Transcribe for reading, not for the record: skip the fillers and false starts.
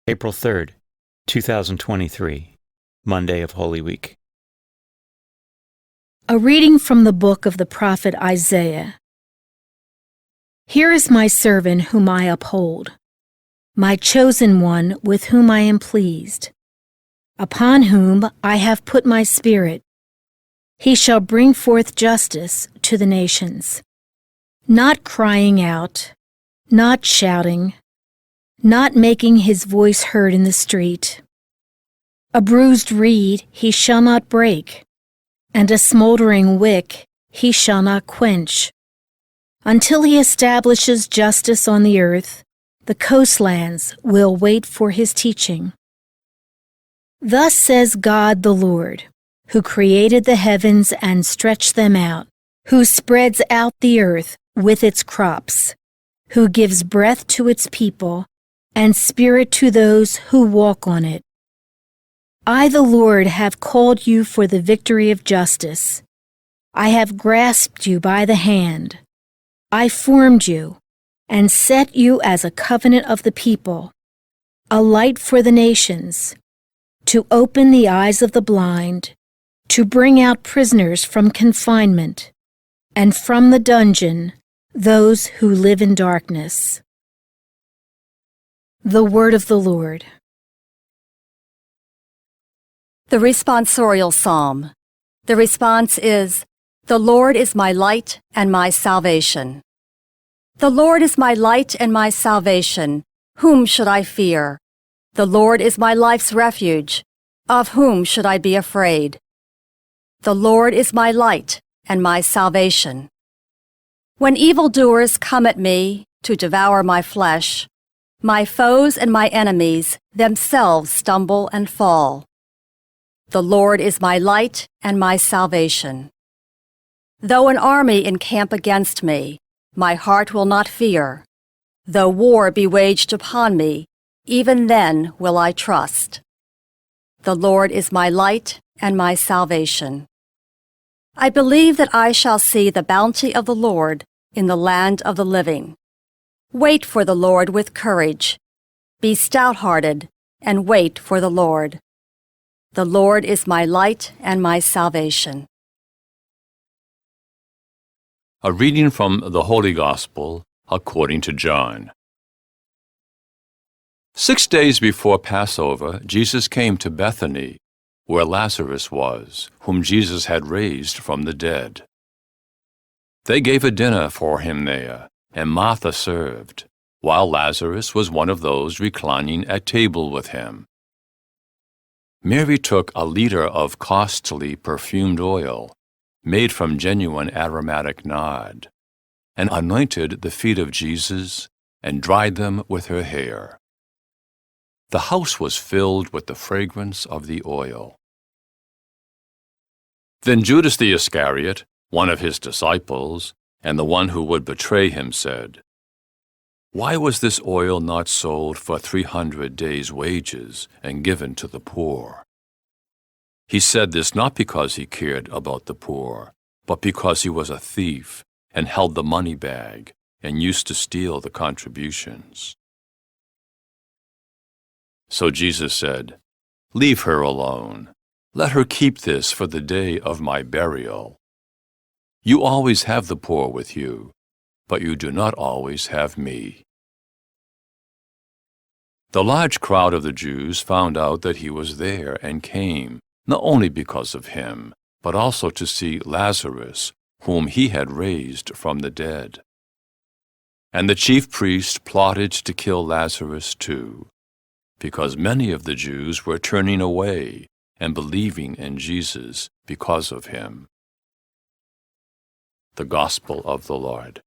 April 3rd, 2023, Monday of Holy Week. A reading from the book of the prophet Isaiah. Here is my servant whom I uphold, my chosen one with whom I am pleased, upon whom I have put my spirit. He shall bring forth justice to the nations, not crying out, not shouting, not making his voice heard in the street. A bruised reed he shall not break, and a smoldering wick he shall not quench. Until he establishes justice on the earth, the coastlands will wait for his teaching. Thus says God the Lord, who created the heavens and stretched them out, who spreads out the earth with its crops, who gives breath to its people, and spirit to those who walk on it. I, the Lord, have called you for the victory of justice. I have grasped you by the hand. I formed you and set you as a covenant of the people, a light for the nations, to open the eyes of the blind, to bring out prisoners from confinement, and from the dungeon those who live in darkness. The Word of the Lord. The responsorial psalm. The response is, "The Lord is my light and my salvation." The Lord is my light and my salvation. Whom should I fear? The Lord is my life's refuge. Of whom should I be afraid? The Lord is my light and my salvation. When evildoers come at me to devour my flesh, my foes and my enemies themselves stumble and fall. The Lord is my light and my salvation. Though an army encamp against me, my heart will not fear. Though war be waged upon me, even then will I trust. The Lord is my light and my salvation. I believe that I shall see the bounty of the Lord in the land of the living. Wait for the Lord with courage. Be stout-hearted and wait for the Lord. The Lord is my light and my salvation. A reading from the Holy Gospel according to John. 6 days before Passover, Jesus came to Bethany, where Lazarus was, whom Jesus had raised from the dead. They gave a dinner for him there, and Martha served, while Lazarus was one of those reclining at table with him. Mary took a liter of costly perfumed oil, made from genuine aromatic nard, and anointed the feet of Jesus and dried them with her hair. The house was filled with the fragrance of the oil. Then Judas the Iscariot, one of his disciples, and the one who would betray him, said, "Why was this oil not sold for 300 days' wages and given to the poor?" He said this not because he cared about the poor, but because he was a thief and held the money bag and used to steal the contributions. So Jesus said, "Leave her alone. Let her keep this for the day of my burial. You always have the poor with you, but you do not always have me." The large crowd of the Jews found out that he was there and came, not only because of him, but also to see Lazarus, whom he had raised from the dead. And the chief priest plotted to kill Lazarus too, because many of the Jews were turning away and believing in Jesus because of him. The Gospel of the Lord.